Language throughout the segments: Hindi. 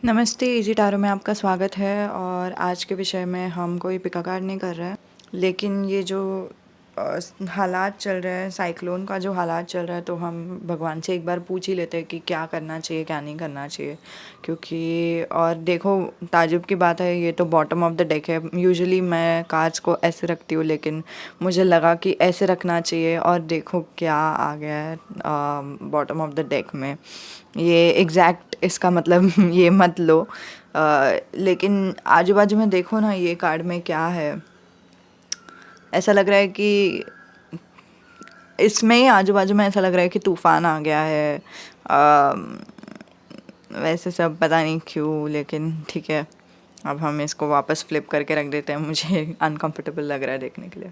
नमस्ते, इजी टारो में आपका स्वागत है और आज के विषय में हम कोई पिकाकार नहीं कर रहे हैं, लेकिन ये जो हालात चल रहे हैं, साइक्लोन का जो हालात चल रहा है, तो हम भगवान से एक बार पूछ ही लेते हैं कि क्या करना चाहिए, क्या नहीं करना चाहिए। क्योंकि और देखो, ताज्जुब की बात है, ये तो बॉटम ऑफ द डेक है। यूजुअली मैं कार्ड्स को ऐसे रखती हूँ, लेकिन मुझे लगा कि ऐसे रखना चाहिए और देखो क्या आ गया है बॉटम ऑफ द डेक में। ये एग्जैक्ट इसका मतलब ये मत लो, लेकिन आजू बाजू में देखो ना, ये कार्ड में क्या है। ऐसा लग रहा है कि इसमें ही आजू बाजू में ऐसा लग रहा है कि तूफान आ गया है। वैसे सब पता नहीं क्यों, लेकिन ठीक है, अब हम इसको वापस फ्लिप करके रख देते हैं। मुझे अनकंफर्टेबल लग रहा है देखने के लिए।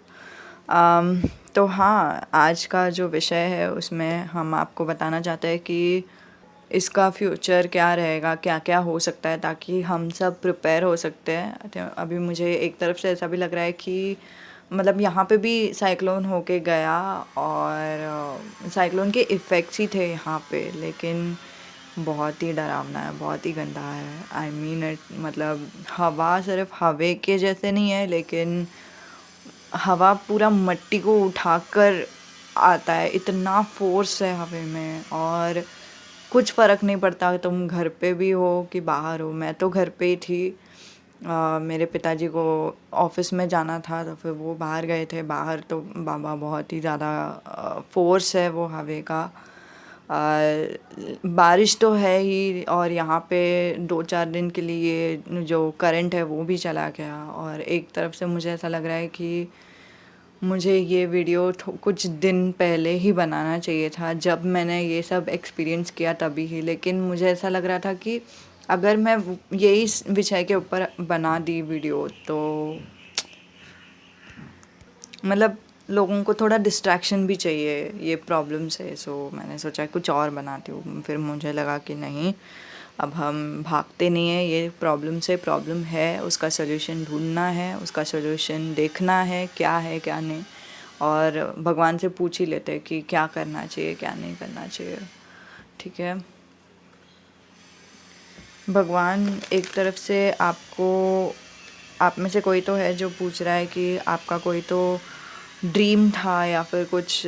तो हाँ, आज का जो विषय है उसमें हम आपको बताना चाहते हैं कि इसका फ्यूचर क्या रहेगा, क्या क्या हो सकता है, ताकि हम सब प्रिपेयर हो सकते हैं। तो अभी मुझे एक तरफ से ऐसा भी लग रहा है कि मतलब यहाँ पे भी साइक्लोन होके गया और साइक्लोन के इफ़ेक्ट्स ही थे यहाँ पे, लेकिन बहुत ही डरावना है, बहुत ही गंदा है। आई मीन इट, मतलब हवा सिर्फ हवे के जैसे नहीं है, लेकिन हवा पूरा मिट्टी को उठाकर आता है। इतना फोर्स है हवा में और कुछ फ़र्क नहीं पड़ता तुम घर पे भी हो कि बाहर हो। मैं तो घर पे ही थी। मेरे पिताजी को ऑफिस में जाना था, तो फिर वो बाहर गए थे। बाहर तो बाबा बहुत ही ज़्यादा फोर्स है वो हवा का। बारिश तो है ही, और यहाँ पे 2-4 दिन के लिए जो करंट है वो भी चला गया। और एक तरफ से मुझे ऐसा लग रहा है कि मुझे ये वीडियो कुछ दिन पहले ही बनाना चाहिए था, जब मैंने ये सब एक्सपीरियंस किया तभी ही। लेकिन मुझे ऐसा लग रहा था कि अगर मैं यही विषय के ऊपर बना दी वीडियो, तो मतलब लोगों को थोड़ा डिस्ट्रैक्शन भी चाहिए ये प्रॉब्लम से। सो मैंने सोचा कुछ और बनाती हूँ। फिर मुझे लगा कि नहीं, अब हम भागते नहीं हैं ये प्रॉब्लम से। प्रॉब्लम है, उसका सलूशन ढूंढना है, उसका सलूशन देखना है क्या है क्या नहीं, और भगवान से पूछ ही लेते हैं कि क्या करना चाहिए, क्या नहीं करना चाहिए। ठीक है, भगवान एक तरफ से आपको, आप में से कोई तो है जो पूछ रहा है कि आपका कोई तो ड्रीम था या फिर कुछ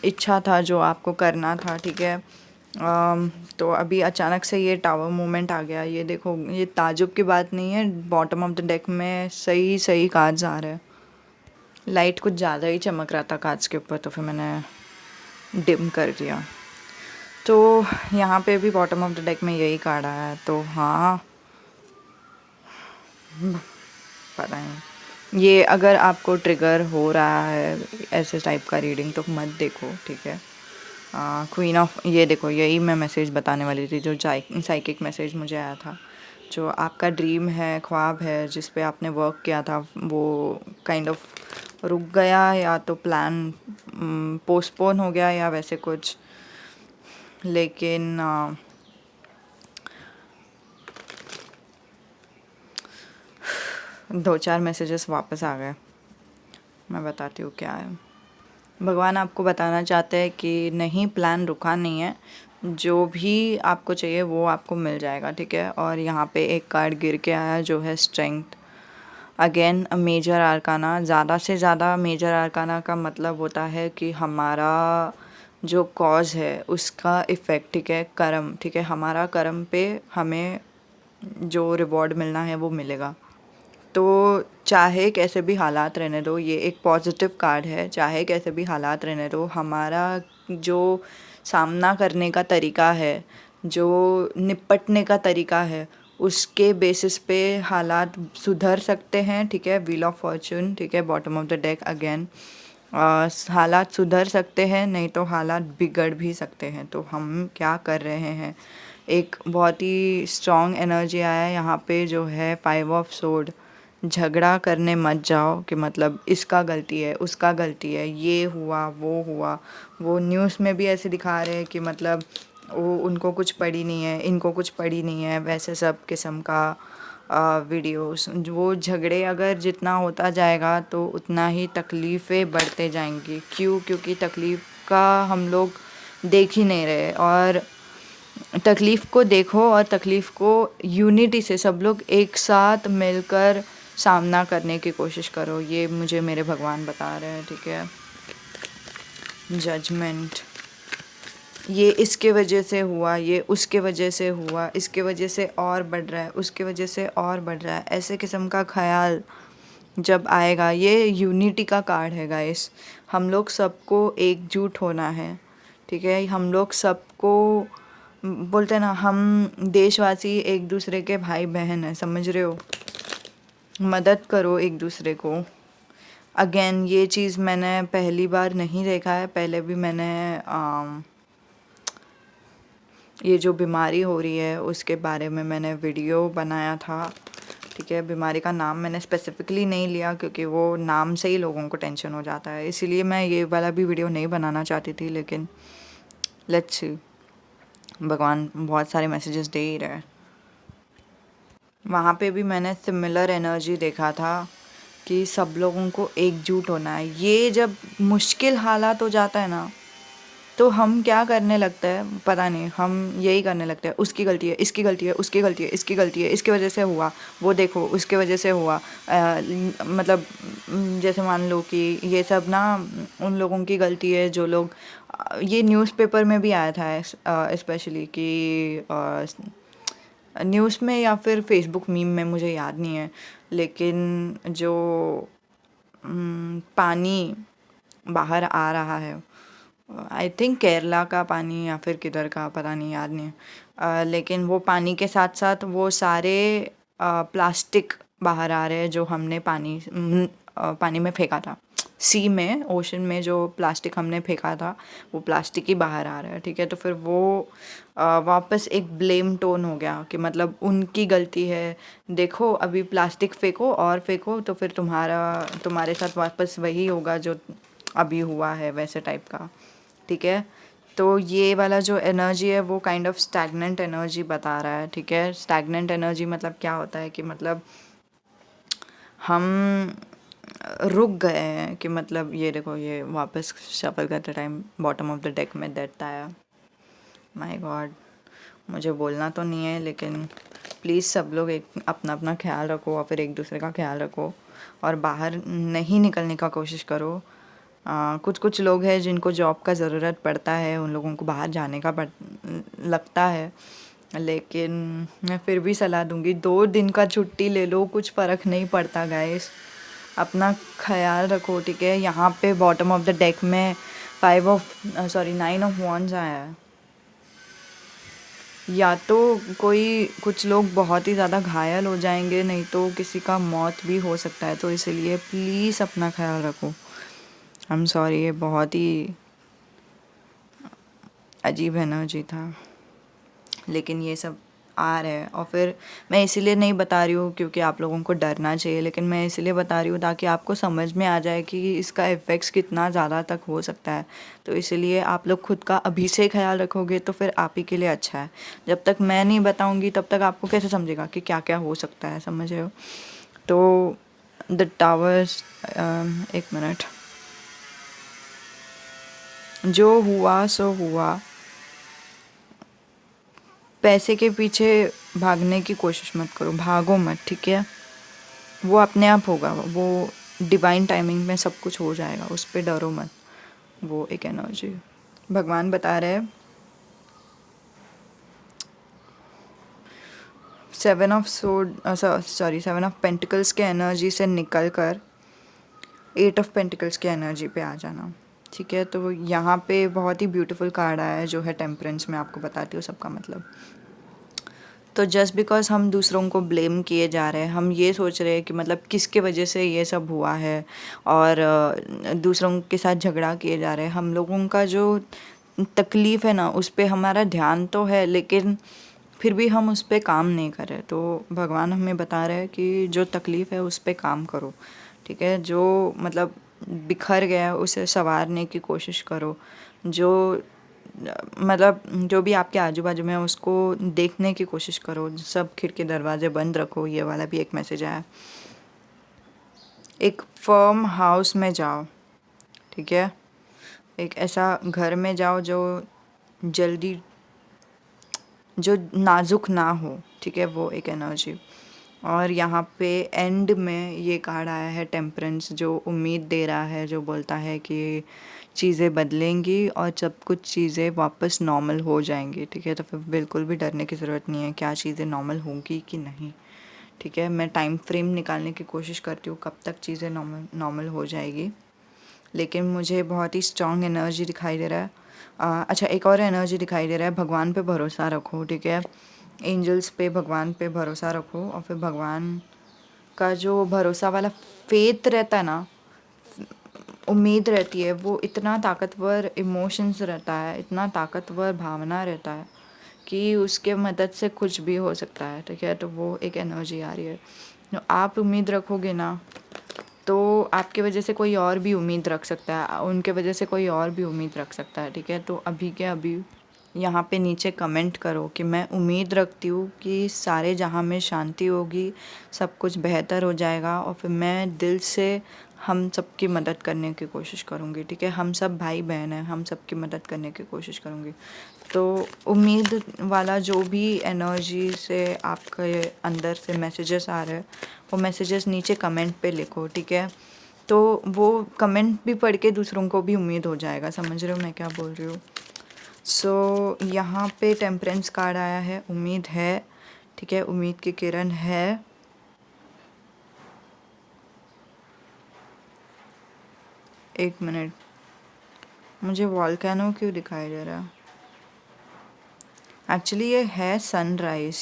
इच्छा था जो आपको करना था। ठीक है, तो अभी अचानक से ये टावर मूवमेंट आ गया। ये देखो, ये ताजुब की बात नहीं है, बॉटम ऑफ द डेक में सही सही कार्ड्स आ रहे हैं। लाइट कुछ ज़्यादा ही चमक रहा था कार्ड्स के ऊपर, तो फिर मैंने डिम कर दिया। तो यहाँ पे भी बॉटम ऑफ द डेक में यही कार्ड आया है। तो हाँ, पता नहीं, ये अगर आपको ट्रिगर हो रहा है ऐसे टाइप का रीडिंग, तो मत देखो। ठीक है, क्वीन ऑफ, ये देखो, यही मैं मैसेज बताने वाली थी, जो साइकिक मैसेज मुझे आया था। जो आपका ड्रीम है, ख्वाब है, जिस पे आपने वर्क किया था, वो काइंड ऑफ रुक गया, या तो प्लान पोस्टपोन हो गया, या वैसे कुछ। लेकिन 2-4 मैसेजेस वापस आ गए। मैं बताती हूँ क्या है। भगवान आपको बताना चाहते हैं कि नहीं, प्लान रुका नहीं है, जो भी आपको चाहिए वो आपको मिल जाएगा। ठीक है, और यहाँ पे एक कार्ड गिर के आया जो है strength. Again a major arcana. ज़्यादा से ज़्यादा मेजर आर्काना का मतलब होता है कि हमारा जो कॉज है उसका इफ़ेक्ट। ठीक है, कर्म। ठीक है, हमारा कर्म पे हमें जो रिवॉर्ड मिलना है वो मिलेगा। तो चाहे कैसे भी हालात रहने दो, ये एक पॉजिटिव कार्ड है। चाहे कैसे भी हालात रहने दो, हमारा जो सामना करने का तरीका है, जो निपटने का तरीका है, उसके बेसिस पे हालात सुधर सकते हैं। ठीक है, व्हील ऑफ फॉर्चून। ठीक है, bottom of the deck again. हालात सुधर सकते हैं, नहीं तो हालात बिगड़ भी सकते हैं। तो हम क्या कर रहे हैं, एक बहुत ही स्ट्रॉन्ग एनर्जी आया है यहाँ पे, जो है 5 ऑफ सोर्ड। झगड़ा करने मत जाओ कि मतलब इसका गलती है, उसका गलती है, ये हुआ वो हुआ। वो न्यूज़ में भी ऐसे दिखा रहे हैं कि मतलब वो उनको कुछ पड़ी नहीं है, इनको कुछ पड़ी नहीं है, वैसे सब किस्म का वीडियोस। वो झगड़े अगर जितना होता जाएगा तो उतना ही तकलीफ़ें बढ़ते जाएंगी। क्यों? क्योंकि तकलीफ़ का हम लोग देख ही नहीं रहे। और तकलीफ़ को देखो और तकलीफ़ को यूनिटी से सब लोग एक साथ मिलकर सामना करने की कोशिश करो। ये मुझे मेरे भगवान बता रहे हैं, ठीक है। जजमेंट, ये इसके वजह से हुआ, ये उसके वजह से हुआ, इसके वजह से और बढ़ रहा है, उसके वजह से और बढ़ रहा है, ऐसे किस्म का ख़्याल जब आएगा, ये यूनिटी का कार्ड है गाइस। हम लोग सबको एकजुट होना है, ठीक है। हम लोग सबको बोलते हैं ना, हम देशवासी एक दूसरे के भाई बहन हैं, समझ रहे हो। मदद करो एक दूसरे को। अगेन ये चीज़ मैंने पहली बार नहीं देखा है, पहले भी मैंने ये जो बीमारी हो रही है उसके बारे में मैंने वीडियो बनाया था, ठीक है। बीमारी का नाम मैंने स्पेसिफिकली नहीं लिया क्योंकि वो नाम से ही लोगों को टेंशन हो जाता है, इसीलिए मैं ये वाला भी वीडियो नहीं बनाना चाहती थी। लेकिन लेट्स सी, भगवान बहुत सारे मैसेजेस दे ही रहे हैं। वहाँ पे भी मैंने सिमिलर एनर्जी देखा था कि सब लोगों को एकजुट होना है। ये जब मुश्किल हालात हो जाता है ना, तो हम क्या करने लगते हैं पता नहीं, हम यही करने लगते हैं, उसकी गलती है, इसकी गलती है, उसकी गलती है, इसकी गलती है, इसकी वजह से हुआ, वो देखो उसके वजह से हुआ। मतलब जैसे मान लो कि ये सब ना उन लोगों की गलती है जो लोग ये न्यूज़पेपर में भी आया था स्पेशली कि न्यूज़ में या फिर फेसबुक मीम में, मुझे याद नहीं है। लेकिन जो पानी बाहर आ रहा है, आई थिंक केरला का पानी या फिर किधर का, पता नहीं, याद नहीं है। लेकिन वो पानी के साथ साथ वो सारे प्लास्टिक बाहर आ रहे हैं जो हमने पानी में फेंका था। सी में, ओशन में जो प्लास्टिक हमने फेंका था वो प्लास्टिक ही बाहर आ रहा है, ठीक है। तो फिर वो वापस एक ब्लेम टोन हो गया कि मतलब उनकी गलती है, देखो अभी प्लास्टिक फेंको और फेंको तो फिर तुम्हारे साथ वापस वही होगा जो अभी हुआ है, वैसे टाइप का, ठीक है। तो ये वाला जो एनर्जी है वो काइंड ऑफ स्टैग्नेंट एनर्जी बता रहा है, ठीक है। स्टैग्नेंट एनर्जी मतलब क्या होता है कि मतलब हम रुक गए हैं, कि मतलब ये देखो, ये वापस शफल करते time bottom of the deck में दैट आया। माय गॉड, मुझे बोलना तो नहीं है, लेकिन प्लीज़ सब लोग एक अपना अपना ख्याल रखो और फिर एक दूसरे का ख्याल रखो और बाहर नहीं निकलने का कोशिश करो। कुछ कुछ लोग हैं जिनको जॉब का ज़रूरत पड़ता है, उन लोगों को बाहर जाने का लगता है, लेकिन मैं फिर भी सलाह दूंगी 2 दिन का छुट्टी ले लो, कुछ फ़र्क नहीं पड़ता गाइस। अपना ख्याल रखो, ठीक है। यहाँ पे बॉटम ऑफ द डेक में 9 ऑफ वॉन्ड्स आया है। या तो कुछ लोग बहुत ही ज़्यादा घायल हो जाएंगे, नहीं तो किसी का मौत भी हो सकता है, तो इसलिए प्लीज़ अपना ख्याल रखो। आई एम सॉरी, ये बहुत ही अजीब एनर्जी था, लेकिन ये सब आ रहा है। और फिर मैं इसीलिए नहीं बता रही हूँ क्योंकि आप लोगों को डरना चाहिए, लेकिन मैं इसलिए बता रही हूँ ताकि आपको समझ में आ जाए कि इसका इफ़ेक्ट्स कितना ज़्यादा तक हो सकता है। तो इसलिए आप लोग खुद का अभी से ख्याल रखोगे तो फिर आप ही के लिए अच्छा है। जब तक मैं नहीं बताऊँगी तब तक आपको कैसे समझेगा कि क्या क्या हो सकता है, समझ रहे हो। तो द टावर्स, एक मिनट, जो हुआ सो हुआ, पैसे के पीछे भागने की कोशिश मत करो, भागो मत, ठीक है। वो अपने आप होगा, वो डिवाइन टाइमिंग में सब कुछ हो जाएगा, उस पर डरो मत। वो एक एनर्जी भगवान बता रहे हैं। 7 ऑफ पेंटिकल्स के एनर्जी से निकल कर 8 ऑफ पेंटिकल्स के एनर्जी पे आ जाना, ठीक है। तो यहाँ पे बहुत ही ब्यूटीफुल कार्ड आया है जो है टेम्परेंस। मैं आपको बताती हूँ सबका मतलब। तो जस्ट बिकॉज हम दूसरों को ब्लेम किए जा रहे हैं, हम ये सोच रहे हैं कि मतलब किसके वजह से ये सब हुआ है, और दूसरों के साथ झगड़ा किए जा रहे हैं। हम लोगों का जो तकलीफ़ है ना, उस पे हमारा ध्यान तो है, लेकिन फिर भी हम उस पे काम नहीं कर रहे। तो भगवान हमें बता रहे हैं कि जो तकलीफ़ है उस पे काम करो, ठीक है। जो मतलब बिखर गया है उसे संवारने की कोशिश करो। जो मतलब जो भी आपके आजू बाजू में है उसको देखने की कोशिश करो। सब खिड़की दरवाजे बंद रखो, ये वाला भी एक मैसेज आया। एक फर्म हाउस में जाओ, ठीक है। एक ऐसा घर में जाओ जो जल्दी जो नाजुक ना हो, ठीक है, वो एक एनर्जी। और यहाँ पे एंड में ये कार्ड आया है टेम्परेंस, जो उम्मीद दे रहा है, जो बोलता है कि चीज़ें बदलेंगी और सब कुछ चीज़ें वापस नॉर्मल हो जाएंगी, ठीक है। तो फिर बिल्कुल भी डरने की ज़रूरत नहीं है, क्या चीज़ें नॉर्मल होंगी कि नहीं, ठीक है। मैं टाइम फ्रेम निकालने की कोशिश करती हूँ कब तक चीज़ें नॉर्मल नॉर्मल हो जाएगी, लेकिन मुझे बहुत ही स्ट्रॉन्ग एनर्जी दिखाई दे रहा है। अच्छा, एक और एनर्जी दिखाई दे रहा है, भगवान पे भरोसा रखो, ठीक है। एंजल्स पे, भगवान पे भरोसा रखो, और फिर भगवान का जो भरोसा वाला फेथ रहता है ना, उम्मीद रहती है, वो इतना ताकतवर इमोशंस रहता है, इतना ताकतवर भावना रहता है कि उसके मदद से कुछ भी हो सकता है, ठीक है। तो वो एक एनर्जी आ रही है। तो आप उम्मीद रखोगे ना, तो आपके वजह से कोई और भी उम्मीद रख सकता है, उनके वजह से कोई और भी उम्मीद रख सकता है, ठीक है। तो अभी के अभी यहाँ पे नीचे कमेंट करो कि मैं उम्मीद रखती हूँ कि सारे जहाँ में शांति होगी, सब कुछ बेहतर हो जाएगा, और फिर मैं दिल से हम सबकी मदद करने की कोशिश करूँगी, ठीक है। हम सब भाई बहन हैं, हम सबकी मदद करने की कोशिश करूँगी। तो उम्मीद वाला जो भी एनर्जी से आपके अंदर से मैसेजेस आ रहे हैं, वो मैसेजेस नीचे कमेंट पे लिखो, ठीक है। तो वो कमेंट भी पढ़ के दूसरों को भी उम्मीद हो जाएगा, समझ रहे हो मैं क्या बोल रही हूँ। सो यहाँ पे टेम्परेंस कार्ड आया है, उम्मीद है, ठीक है, उम्मीद की किरण है। एक मिनट, मुझे वॉल्केनो क्यों दिखाई दे रहा है? एक्चुअली ये है सनराइज।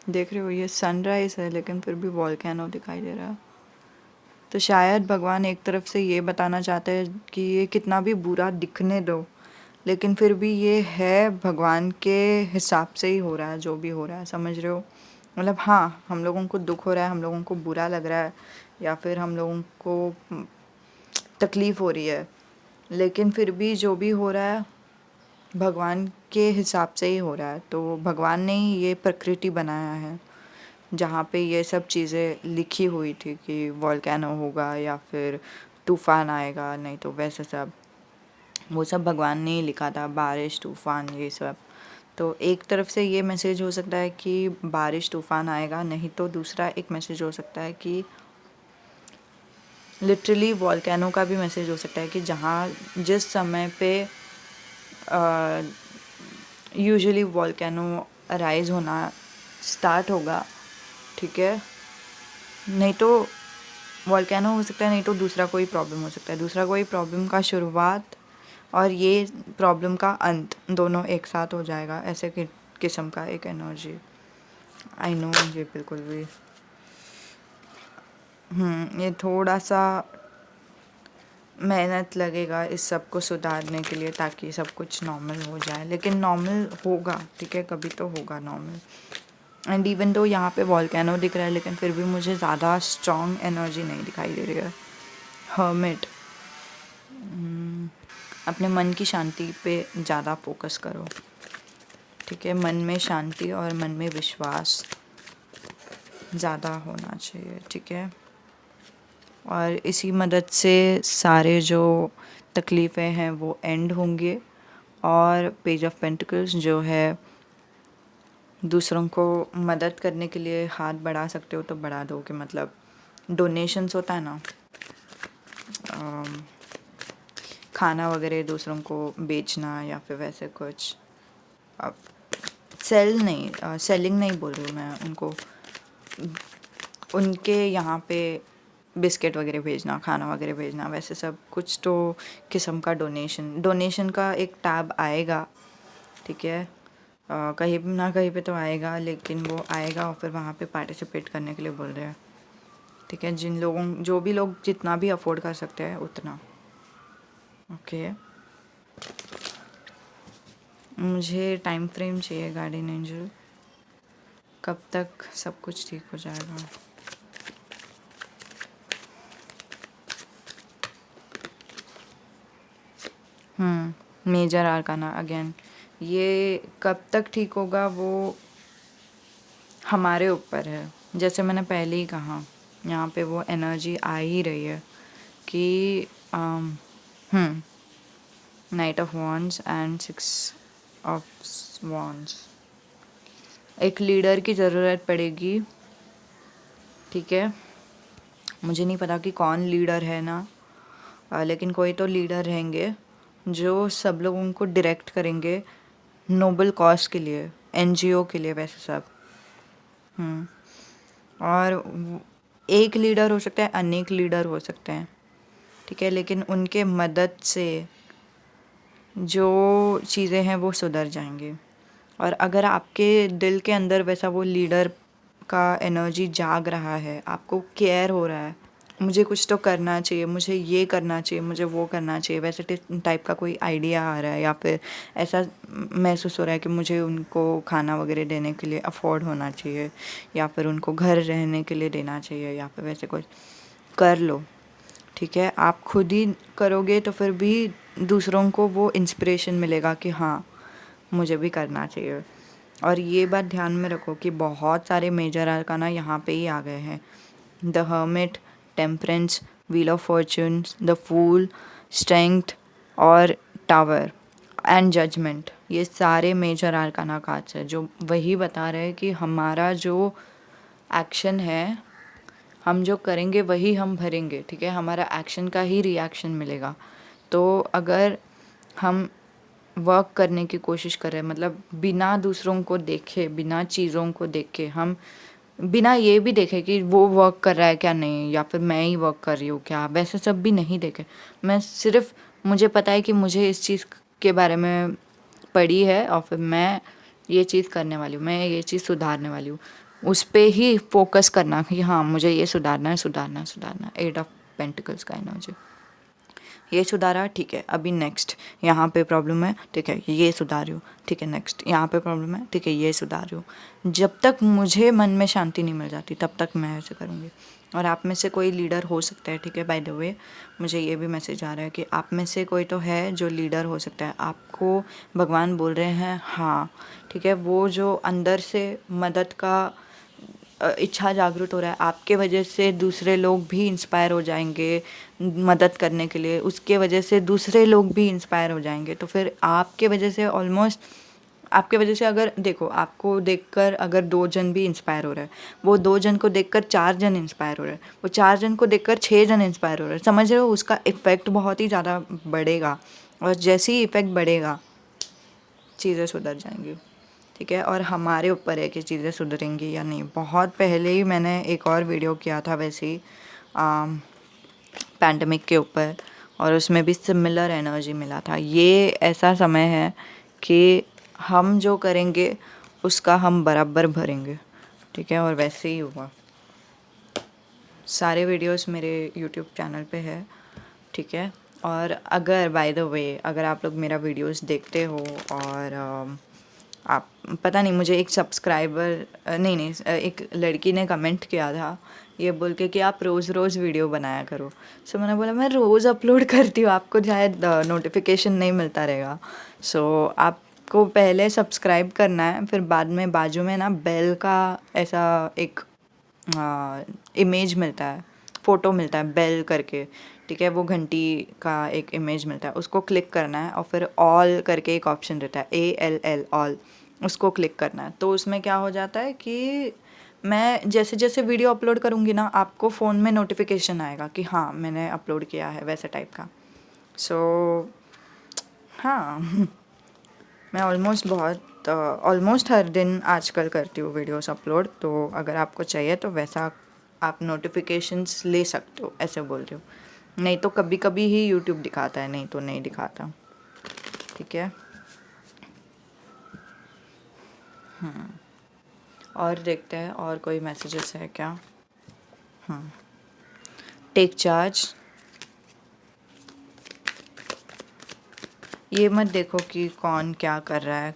देख रहे हो, ये सनराइज है, लेकिन फिर भी वॉल्केनो दिखाई दे रहा है। तो शायद भगवान एक तरफ से ये बताना चाहते हैं कि ये कितना भी बुरा दिखने दो, लेकिन फिर भी ये है भगवान के हिसाब से ही हो रहा है, जो भी हो रहा है, समझ रहे हो। मतलब हाँ, हम लोगों को दुख हो रहा है, हम लोगों को बुरा लग रहा है, या फिर हम लोगों को तकलीफ़ हो रही है, लेकिन फिर भी जो भी हो रहा है भगवान के हिसाब से ही हो रहा है। तो भगवान ने ही ये प्रकृति बनाया है, जहाँ पे ये सब चीज़ें लिखी हुई थी कि वॉल्केनो होगा या फिर तूफ़ान आएगा, नहीं तो वैसे सब, वो सब भगवान ने ही लिखा था, बारिश, तूफ़ान, ये सब। तो एक तरफ से ये मैसेज हो सकता है कि बारिश तूफ़ान आएगा, नहीं तो दूसरा एक मैसेज हो सकता है कि लिटरली वॉल्केनो का भी मैसेज हो सकता है कि जहाँ जिस समय पे यूजुअली वॉल्केनो राइज होना स्टार्ट होगा, ठीक है, नहीं तो वॉल्केनो हो सकता है, नहीं तो दूसरा कोई प्रॉब्लम हो सकता है, दूसरा कोई प्रॉब्लम का शुरुआत और ये प्रॉब्लम का अंत दोनों एक साथ हो जाएगा, ऐसे किस्म का एक एनर्जी। आई नो ये बिल्कुल भी ये थोड़ा सा मेहनत लगेगा इस सब को सुधारने के लिए, ताकि सब कुछ नॉर्मल हो जाए, लेकिन नॉर्मल होगा, ठीक है, कभी तो होगा नॉर्मल। एंड इवन तो यहाँ पे वॉल्केनो दिख रहा है, लेकिन फिर भी मुझे ज़्यादा स्ट्रॉन्ग एनर्जी नहीं दिखाई दे रही है। हर्मिट, अपने मन की शांति पे ज़्यादा फोकस करो, ठीक है। मन में शांति और मन में विश्वास ज़्यादा होना चाहिए, ठीक है। और इसी मदद से सारे जो तकलीफ़ें हैं वो एंड होंगे। और पेज ऑफ पेंटिकल्स जो है, दूसरों को मदद करने के लिए हाथ बढ़ा सकते हो तो बढ़ा दो, कि मतलब डोनेशंस होता है ना, खाना वगैरह दूसरों को बेचना या फिर वैसे कुछ, सेलिंग नहीं बोल रही हूँ मैं, उनको उनके यहाँ पे बिस्किट वगैरह भेजना, खाना वगैरह भेजना, वैसे सब कुछ तो किस्म का डोनेशन का एक टैब आएगा, ठीक है। कहीं ना कहीं पे तो आएगा, लेकिन वो आएगा और फिर वहाँ पे पार्टिसिपेट करने के लिए बोल रहे हैं, ठीक है। जो भी लोग जितना भी अफोर्ड कर सकते हैं उतना, ओके। मुझे टाइम फ्रेम चाहिए गार्डियन एंजल, कब तक सब कुछ ठीक हो जाएगा। मेजर आर्काना अगेन, ये कब तक ठीक होगा वो हमारे ऊपर है। जैसे मैंने पहले ही कहा, यहाँ पे वो एनर्जी आ ही रही है कि night of wands and 6 of wands. एक लीडर की ज़रूरत पड़ेगी, ठीक है। मुझे नहीं पता कि कौन लीडर है ना, लेकिन कोई तो लीडर रहेंगे जो सब लोगों को डायरेक्ट करेंगे नोबल कॉज के लिए, एनजीओ के लिए, वैसे सब। और एक लीडर हो सकता है, अनेक लीडर हो सकते हैं, ठीक है, लेकिन उनके मदद से जो चीज़ें हैं वो सुधर जाएंगी। और अगर आपके दिल के अंदर वैसा वो लीडर का एनर्जी जाग रहा है, आपको केयर हो रहा है, मुझे कुछ तो करना चाहिए, मुझे ये करना चाहिए, मुझे वो करना चाहिए, वैसे टाइप का कोई आइडिया आ रहा है, या फिर ऐसा महसूस हो रहा है कि मुझे उनको खाना वगैरह देने के लिए अफोर्ड होना चाहिए, या फिर उनको घर रहने के लिए देना चाहिए, या फिर वैसे कुछ कर लो, ठीक है। आप खुद ही करोगे तो फिर भी दूसरों को वो इंस्पिरेशन मिलेगा कि हाँ मुझे भी करना चाहिए। और ये बात ध्यान में रखो कि बहुत सारे मेजर आर्काना यहाँ पे ही आ गए हैं। The hermit, temperance, wheel of fortune, the fool, strength और टावर एंड जजमेंट, ये सारे मेजर आर्काना कार्ड्स है जो वही बता रहे हैं कि हमारा जो एक्शन है, हम जो करेंगे वही हम भरेंगे, ठीक है। हमारा एक्शन का ही रिएक्शन मिलेगा। तो अगर हम वर्क करने की कोशिश कर रहे हैं, मतलब बिना दूसरों को देखे, बिना चीज़ों को देखे, हम बिना ये भी देखे कि वो वर्क कर रहा है क्या नहीं, या फिर मैं ही वर्क कर रही हूँ क्या, वैसे सब भी नहीं देखे। मैं सिर्फ, मुझे पता है कि मुझे इस चीज़ के बारे में पढ़ी है और फिर मैं ये चीज़ करने वाली हूँ, मैं ये चीज़ सुधारने वाली हूँ, उस पे ही फोकस करना कि हाँ मुझे ये सुधारना है, सुधारना है, सुधारना है। 8 ऑफ पेंटिकल्स का एनर्जी, ये सुधारा, ठीक है। अभी नेक्स्ट यहाँ पे प्रॉब्लम है, ठीक है, ये सुधार रही हूँ, ठीक है। नेक्स्ट यहाँ पे प्रॉब्लम है, ठीक है, ये सुधार रही हूँ। जब तक मुझे मन में शांति नहीं मिल जाती तब तक मैं ऐसे करूँगी। और आप में से कोई लीडर हो सकता है, ठीक है। बाय द वे मुझे ये भी मैसेज आ रहा है कि आप में से कोई तो है जो लीडर हो सकता है। आपको भगवान बोल रहे हैं हाँ, ठीक है, वो जो अंदर से मदद का इच्छा जागृत हो रहा है, आपके वजह से दूसरे लोग भी इंस्पायर हो जाएंगे मदद करने के लिए, उसके वजह से दूसरे लोग भी इंस्पायर हो जाएंगे। तो फिर आपके वजह से ऑलमोस्ट, आपके वजह से अगर देखो, आपको देखकर अगर 2 जन भी इंस्पायर हो रहा है, वो 2 जन को देखकर 4 जन इंस्पायर हो रहे हैं, वो 4 जन को देखकर 6 जन इंस्पायर हो रहे हैं, समझ रहे हो, उसका इफ़ेक्ट बहुत ही ज़्यादा बढ़ेगा। और जैसे ही इफ़ेक्ट बढ़ेगा चीज़ें सुधर जाएंगी, ठीक है। और हमारे ऊपर है कि चीज़ें सुधरेंगी या नहीं। बहुत पहले ही मैंने एक और वीडियो किया था वैसे ही पैंडमिक के ऊपर, और उसमें भी सिमिलर एनर्जी मिला था। ये ऐसा समय है कि हम जो करेंगे उसका हम बराबर भरेंगे, ठीक है। और वैसे ही हुआ। सारे वीडियोस मेरे यूट्यूब चैनल पे है, ठीक है। और अगर बाय द वे अगर आप लोग मेरा वीडियोस देखते हो और आप, पता नहीं, मुझे एक सब्सक्राइबर नहीं, एक लड़की ने कमेंट किया था ये बोल के कि आप रोज़ रोज़ वीडियो बनाया करो। सो मैंने बोला मैं रोज़ अपलोड करती हूँ, आपको शायद नोटिफिकेशन नहीं मिलता रहेगा। सो आपको पहले सब्सक्राइब करना है, फिर बाद में बाजू में ना बेल का ऐसा एक इमेज मिलता है, फ़ोटो मिलता है बेल करके, ठीक है। वो घंटी का एक इमेज मिलता है, उसको क्लिक करना है। और फिर ऑल करके एक ऑप्शन रहता है, ALL ऑल, उसको क्लिक करना है। तो उसमें क्या हो जाता है कि मैं जैसे जैसे वीडियो अपलोड करूँगी ना, आपको फ़ोन में नोटिफिकेशन आएगा कि हाँ मैंने अपलोड किया है, वैसे टाइप का। सो हाँ मैं ऑलमोस्ट हर दिन आजकल करती हूँ वीडियोस अपलोड। तो अगर आपको चाहिए तो वैसा आप नोटिफिकेशंस ले सकते हो, ऐसे बोल रही हूँ। नहीं तो कभी कभी ही यूट्यूब दिखाता है, नहीं तो नहीं दिखाता, ठीक है। और देखते हैं और कोई मैसेजेस है क्या। टेक चार्ज, ये मत देखो कि कौन क्या कर रहा है,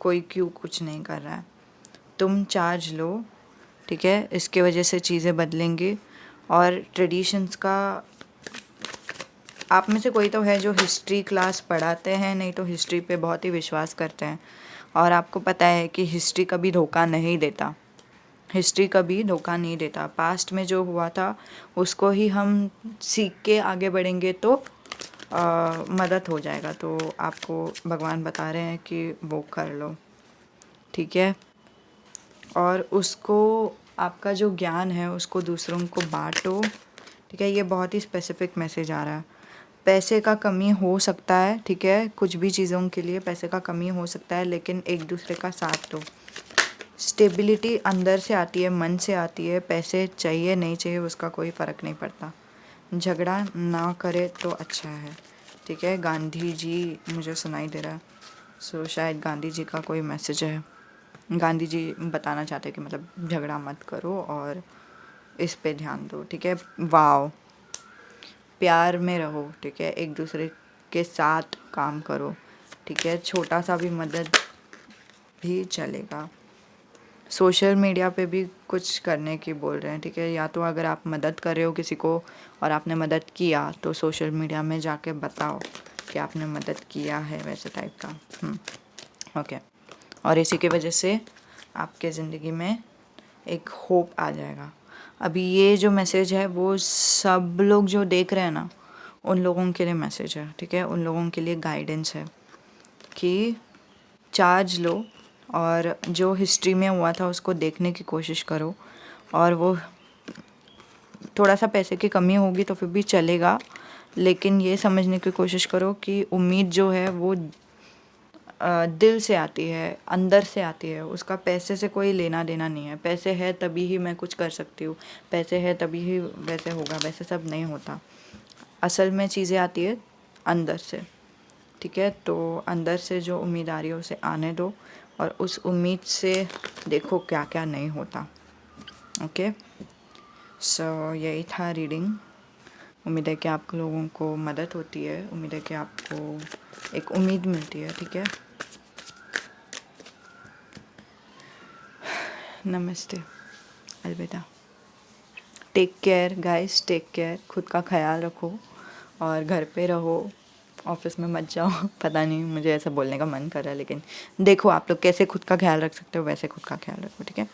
कोई क्यों कुछ नहीं कर रहा है, तुम चार्ज लो, ठीक है। इसके वजह से चीज़ें बदलेंगी। और ट्रेडिशंस का, आप में से कोई तो है जो हिस्ट्री क्लास पढ़ाते हैं, नहीं तो हिस्ट्री पे बहुत ही विश्वास करते हैं। और आपको पता है कि हिस्ट्री कभी धोखा नहीं देता, हिस्ट्री कभी धोखा नहीं देता। पास्ट में जो हुआ था उसको ही हम सीख के आगे बढ़ेंगे तो मदद हो जाएगा। तो आपको भगवान बता रहे हैं कि वो कर लो, ठीक है। और उसको, आपका जो ज्ञान है उसको दूसरों को बांटो, ठीक है। ये बहुत ही स्पेसिफिक मैसेज आ रहा है। पैसे का कमी हो सकता है, ठीक है, कुछ भी चीज़ों के लिए पैसे का कमी हो सकता है, लेकिन एक दूसरे का साथ दो। स्टेबिलिटी अंदर से आती है, मन से आती है। पैसे चाहिए नहीं चाहिए उसका कोई फ़र्क नहीं पड़ता। झगड़ा ना करे तो अच्छा है, ठीक है। गांधी जी मुझे सुनाई दे रहा है, सो शायद गांधी जी का कोई मैसेज है। गांधी जी बताना चाहते हैं कि मतलब झगड़ा मत करो और इस पे ध्यान दो, ठीक है। वाओ, प्यार में रहो, ठीक है, एक दूसरे के साथ काम करो, ठीक है। छोटा सा भी मदद भी चलेगा। सोशल मीडिया पे भी कुछ करने की बोल रहे हैं, ठीक है। या तो अगर आप मदद कर रहे हो किसी को और आपने मदद किया तो सोशल मीडिया में जाके बताओ कि आपने मदद किया है, वैसे टाइप का। ओके। और इसी की वजह से आपके ज़िंदगी में एक होप आ जाएगा। अभी ये जो मैसेज है वो सब लोग जो देख रहे हैं ना, उन लोगों के लिए मैसेज है, ठीक है। उन लोगों के लिए गाइडेंस है कि चार्ज लो और जो हिस्ट्री में हुआ था उसको देखने की कोशिश करो। और वो थोड़ा सा पैसे की कमी होगी तो फिर भी चलेगा, लेकिन ये समझने की कोशिश करो कि उम्मीद जो है वो दिल से आती है, अंदर से आती है। उसका पैसे से कोई लेना देना नहीं है। पैसे है तभी ही मैं कुछ कर सकती हूँ, पैसे है तभी ही वैसे होगा, वैसे सब नहीं होता। असल में चीज़ें आती है अंदर से, ठीक है। तो अंदर से जो उम्मीद आ रही है उसे आने दो और उस उम्मीद से देखो क्या क्या नहीं होता। ओके, सो यही था रीडिंग। उम्मीद है कि आप लोगों को मदद होती है, उम्मीद है कि आपको एक उम्मीद मिलती है, ठीक है। नमस्ते, अलविदा। Take care guys, take care. खुद का ख्याल रखो और घर पे रहो, ऑफिस में मत जाओ। पता नहीं, मुझे ऐसा बोलने का मन कर रहा है, लेकिन देखो आप लोग कैसे खुद का ख्याल रख सकते हो वैसे खुद का ख्याल रखो, ठीक है।